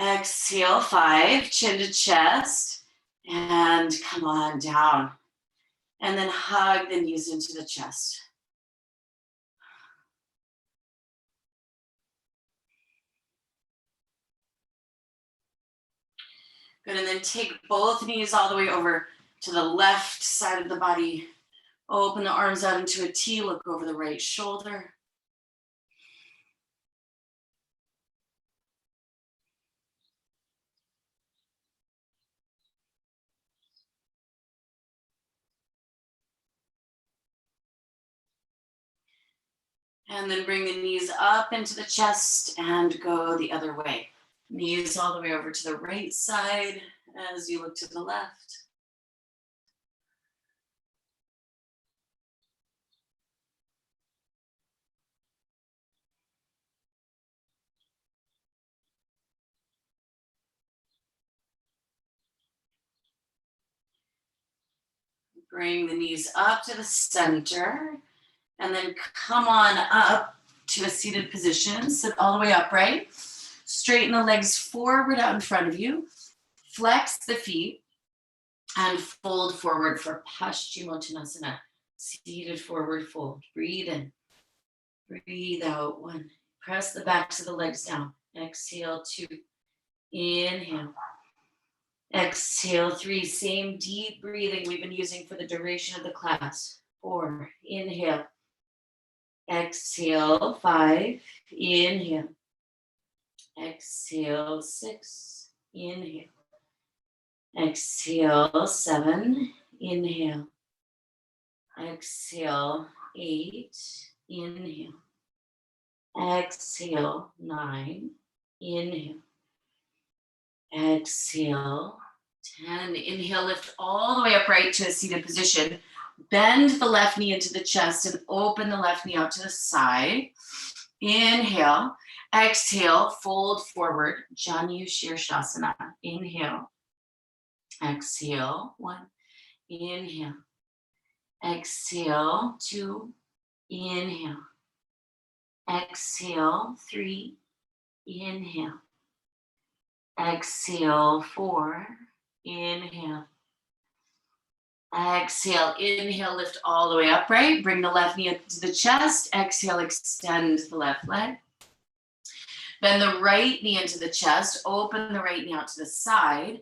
Exhale, 5. Chin to chest. And come on down. And then hug the knees into the chest. Good, and then take both knees all the way over to the left side of the body. Open the arms out into a T, look over the right shoulder. And then bring the knees up into the chest and go the other way. Knees all the way over to the right side as you look to the left. Bring the knees up to the center and then come on up to a seated position. Sit all the way upright. Straighten the legs forward out in front of you. Flex the feet and fold forward for Paschimottanasana. Seated forward fold. Breathe in. Breathe out. 1. Press the backs of the legs down. Exhale, 2. Inhale. Exhale, 3. Same deep breathing we've been using for the duration of the class. 4. Inhale. Exhale, 5. Inhale. Exhale, 6. Inhale. Exhale, 7. Inhale. Exhale, 8. Inhale. Exhale, 9. Inhale. Exhale, 10. Inhale, lift all the way upright to a seated position. Bend the left knee into the chest and open the left knee out to the side. Inhale. Exhale, fold forward. Janu Shirshasana. Inhale. Exhale, 1. Inhale. Exhale, 2. Inhale. Exhale, 3. Inhale. Exhale, 4. Inhale. Exhale, inhale, lift all the way upright. Bring the left knee up to the chest. Exhale, extend the left leg. Bend the right knee into the chest. Open the right knee out to the side.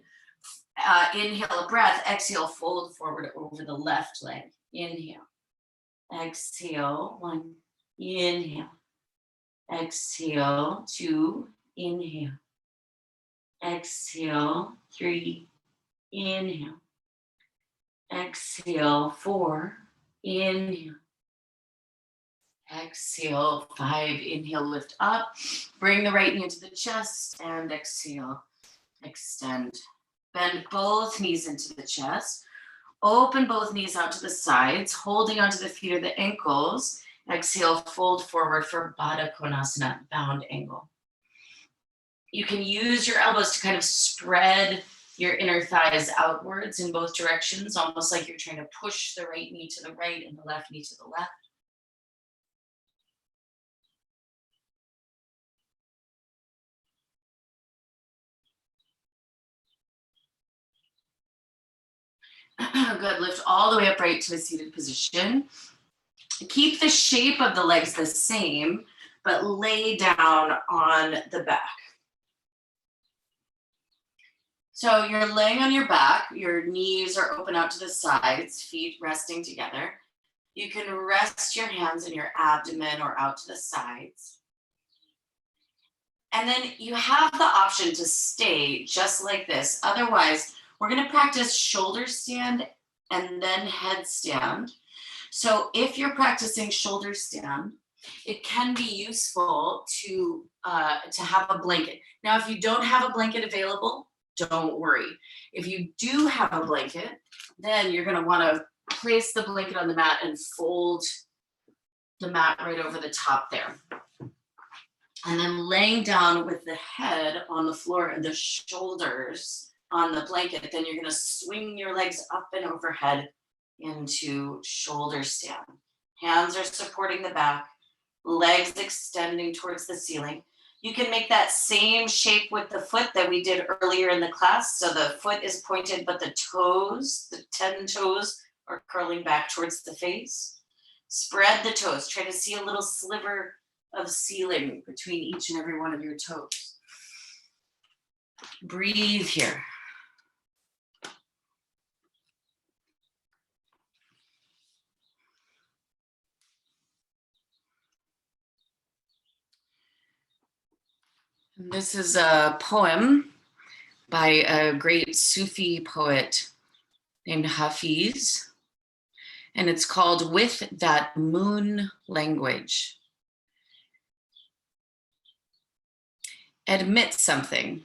Inhale a breath. Exhale, fold forward over the left leg. Inhale. Exhale, 1. Inhale. Exhale, 2. Inhale. Exhale, 3. Inhale. Exhale, 4. Inhale. Exhale, 5. Inhale, lift up. Bring the right knee into the chest and exhale, extend. Bend both knees into the chest. Open both knees out to the sides, holding onto the feet or the ankles. Exhale, fold forward for Baddha Konasana, bound angle. You can use your elbows to kind of spread your inner thighs outwards in both directions, almost like you're trying to push the right knee to the right and the left knee to the left. Good, lift all the way upright to a seated position. Keep the shape of the legs the same, but lay down on the back. So you're laying on your back, your knees are open out to the sides, feet resting together. You can rest your hands in your abdomen or out to the sides. And then you have the option to stay just like this. Otherwise, we're going to practice shoulder stand and then headstand. So if you're practicing shoulder stand, it can be useful to have a blanket. Now, if you don't have a blanket available, don't worry. If you do have a blanket, then you're going to want to place the blanket on the mat and fold the mat right over the top there. And then laying down with the head on the floor and the shoulders on the blanket, then you're going to swing your legs up and overhead into shoulder stand. Hands are supporting the back, legs extending towards the ceiling. You can make that same shape with the foot that we did earlier in the class. So the foot is pointed, but the toes, the 10 toes, are curling back towards the face. Spread the toes. Try to see a little sliver of ceiling between each and every one of your toes. Breathe here. This is a poem by a great Sufi poet named Hafiz, and it's called With That Moon Language. Admit something.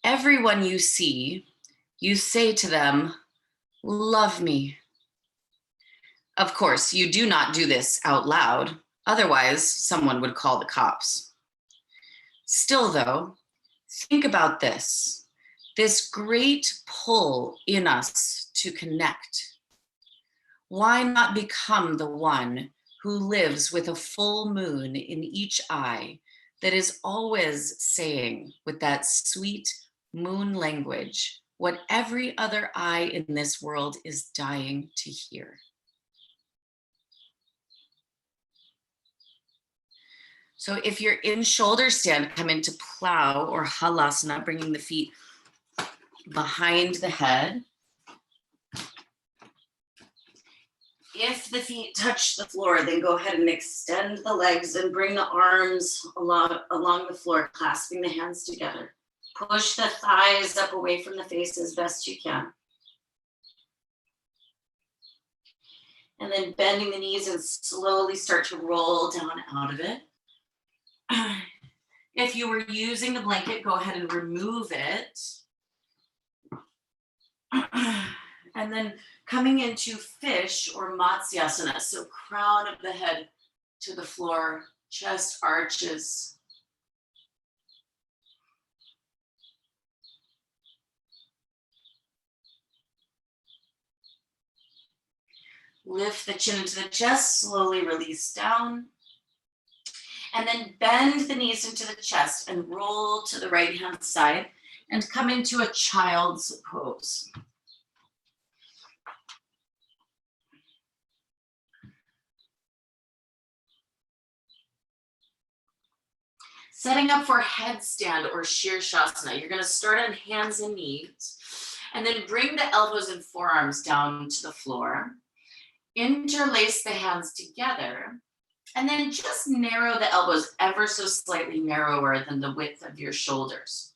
Everyone you see, you say to them, love me. Of course, you do not do this out loud, otherwise someone would call the cops. Still though, think about this great pull in us to connect. Why not become the one who lives with a full moon in each eye that is always saying with that sweet moon language what every other eye in this world is dying to hear? So if you're in shoulder stand, come into plow or halasana, bringing the feet behind the head. If the feet touch the floor, then go ahead and extend the legs and bring the arms along the floor, clasping the hands together. Push the thighs up away from the face as best you can. And then bending the knees and slowly start to roll down out of it. If you were using the blanket, go ahead and remove it. And then coming into fish or Matsyasana, so crown of the head to the floor, chest arches. Lift the chin into the chest, slowly release down. And then bend the knees into the chest and roll to the right hand side and come into a child's pose. Setting up for headstand or Shirshasana, you're going to start on hands and knees and then bring the elbows and forearms down to the floor. Interlace the hands together. And then just narrow the elbows ever so slightly narrower than the width of your shoulders.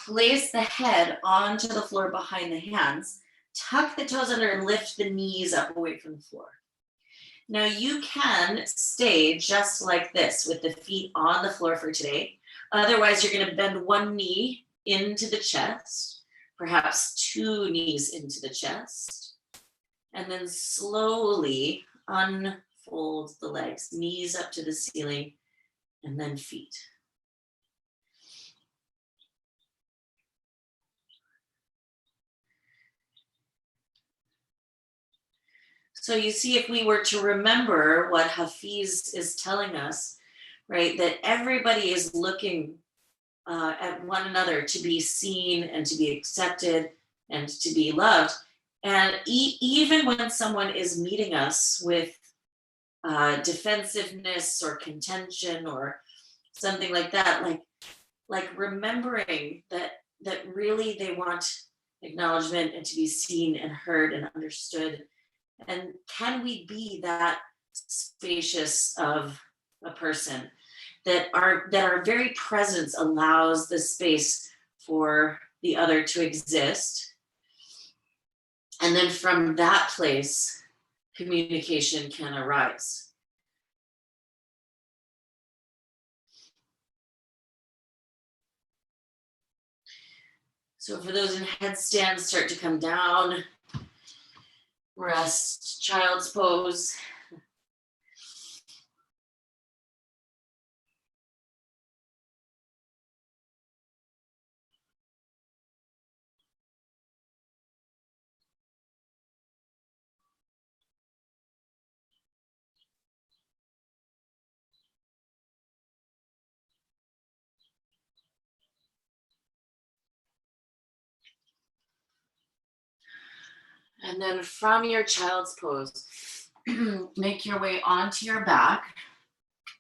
Place the head onto the floor behind the hands. Tuck the toes under and lift the knees up away from the floor. Now you can stay just like this with the feet on the floor for today. Otherwise, you're going to bend one knee into the chest, perhaps two knees into the chest, and then slowly unfold the legs, knees up to the ceiling, and then feet. So you see, if we were to remember what Hafiz is telling us, right, that everybody is looking at one another to be seen and to be accepted and to be loved. And even when someone is meeting us with defensiveness or contention or something like that, like remembering that really they want acknowledgement and to be seen and heard and understood. And can we be that spacious of a person that our very presence allows the space for the other to exist, and then from that place communication can arise. So for those in headstands, start to come down, rest, child's pose. And then from your child's pose, make your way onto your back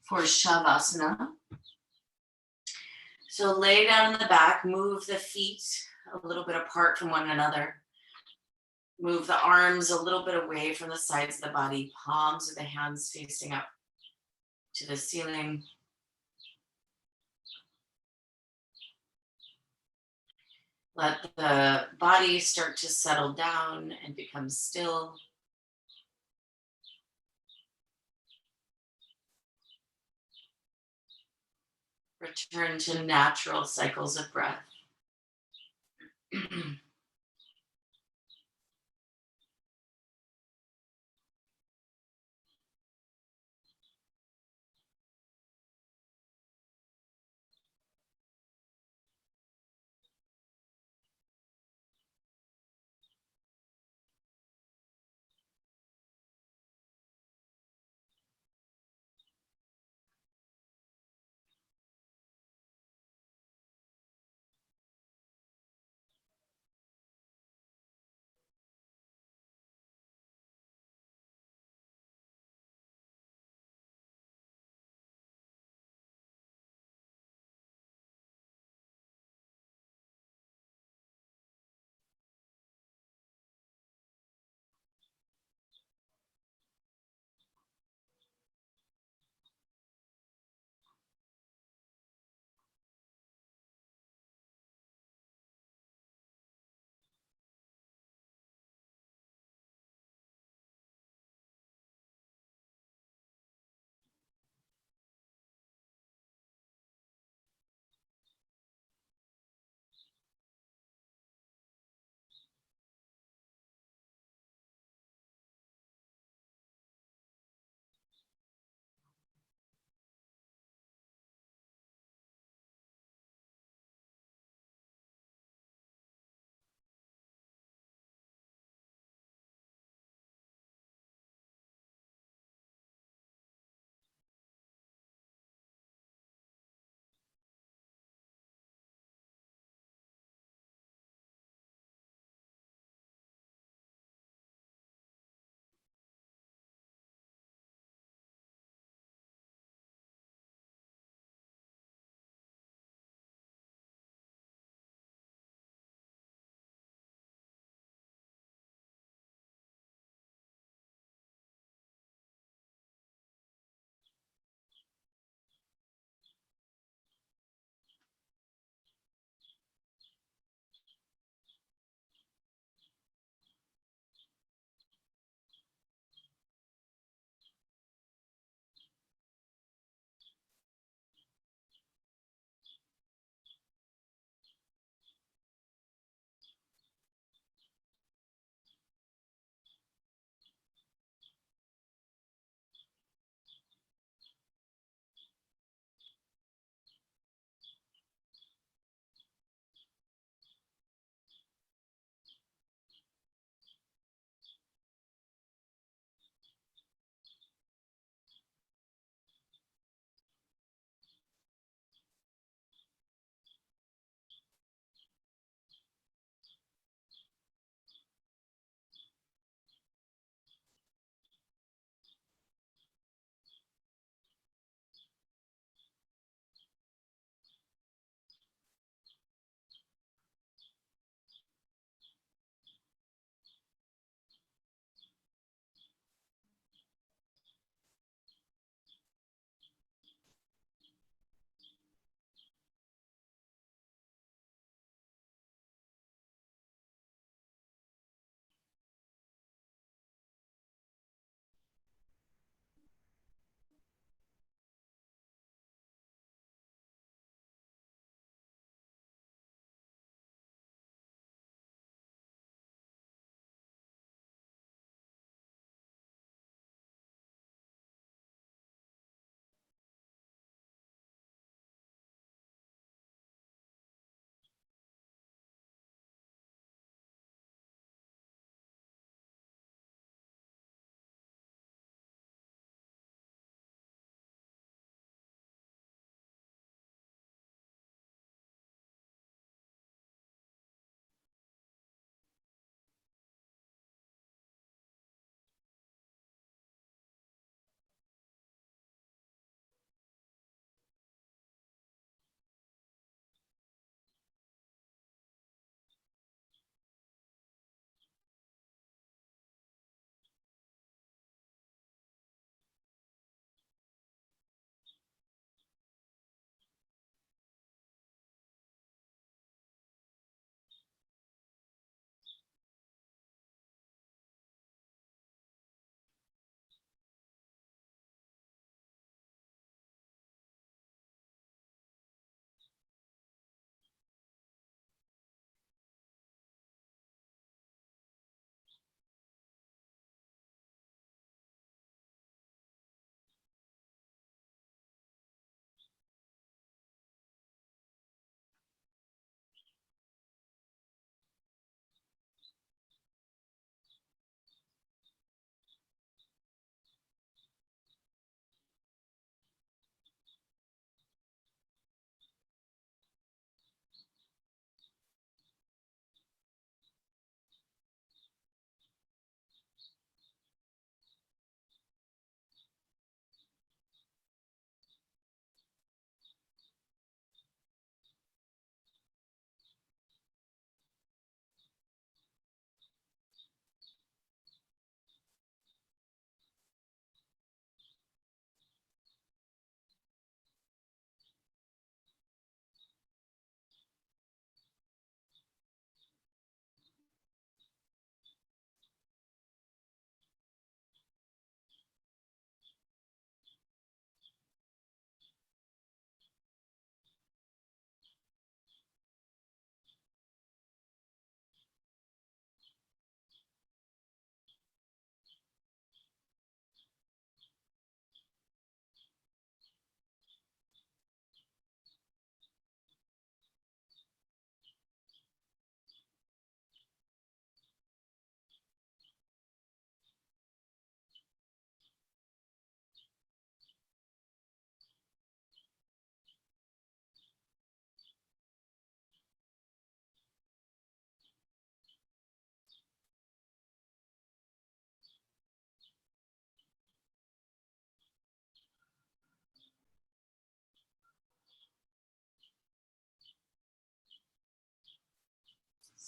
for Shavasana. So lay down on the back, move the feet a little bit apart from one another. Move the arms a little bit away from the sides of the body, palms of the hands facing up to the ceiling. Let the body start to settle down and become still. Return to natural cycles of breath.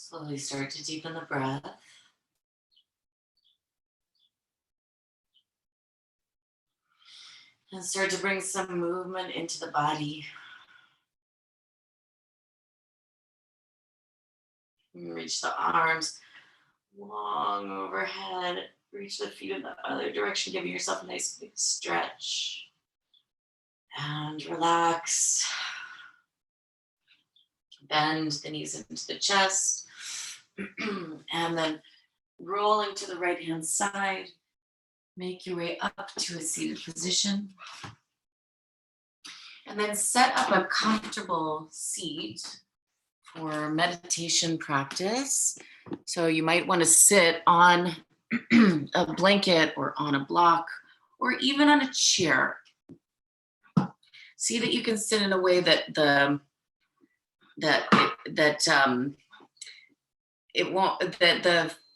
Slowly start to deepen the breath. And start to bring some movement into the body. Reach the arms long overhead. Reach the feet in the other direction, giving yourself a nice big stretch. And relax. Bend the knees into the chest. And then rolling to the right hand side. Make your way up to a seated position. And then set up a comfortable seat for meditation practice. So you might want to sit on a blanket or on a block or even on a chair. See that you can sit in a way that the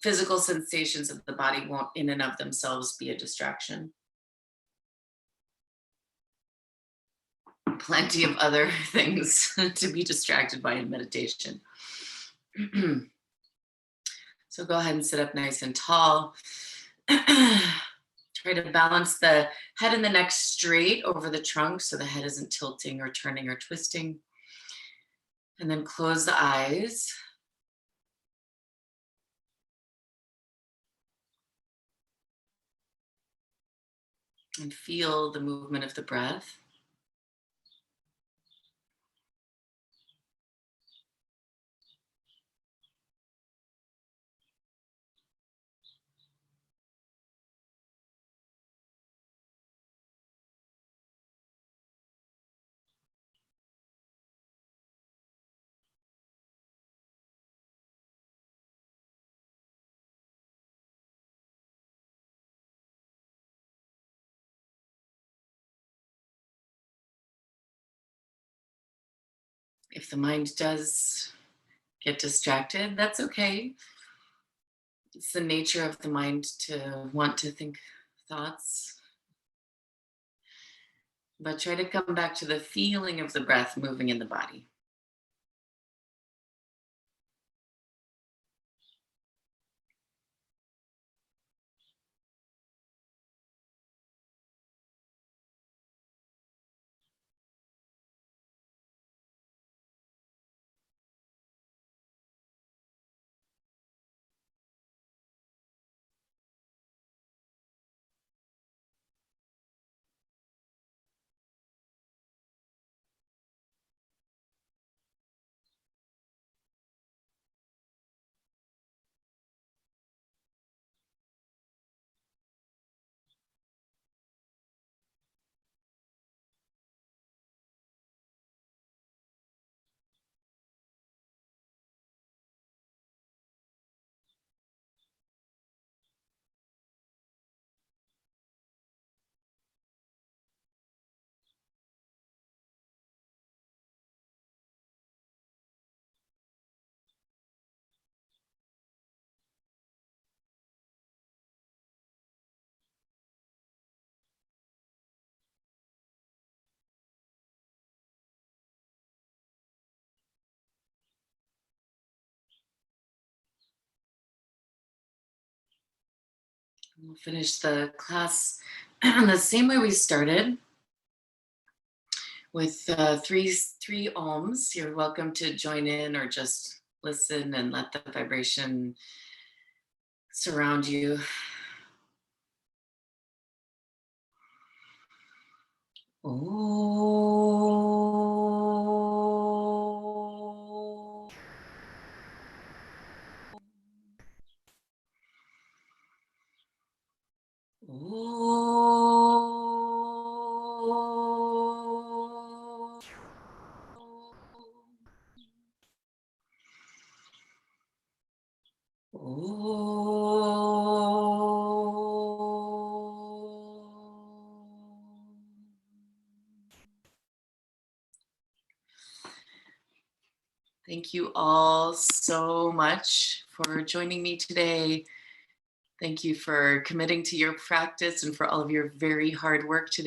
physical sensations of the body won't in and of themselves be a distraction. Plenty of other things to be distracted by in meditation. So go ahead and sit up nice and tall. Try to balance the head and the neck straight over the trunk so the head isn't tilting or turning or twisting. And then close the eyes. And feel the movement of the breath. If the mind does get distracted, that's okay. It's the nature of the mind to want to think thoughts. But try to come back to the feeling of the breath moving in the body. We'll finish the class the same way we started, with three ohms. You're welcome to join in or just listen and let the vibration surround you. Oh. Oh. Thank you all so much for joining me today. Thank you for committing to your practice and for all of your very hard work today.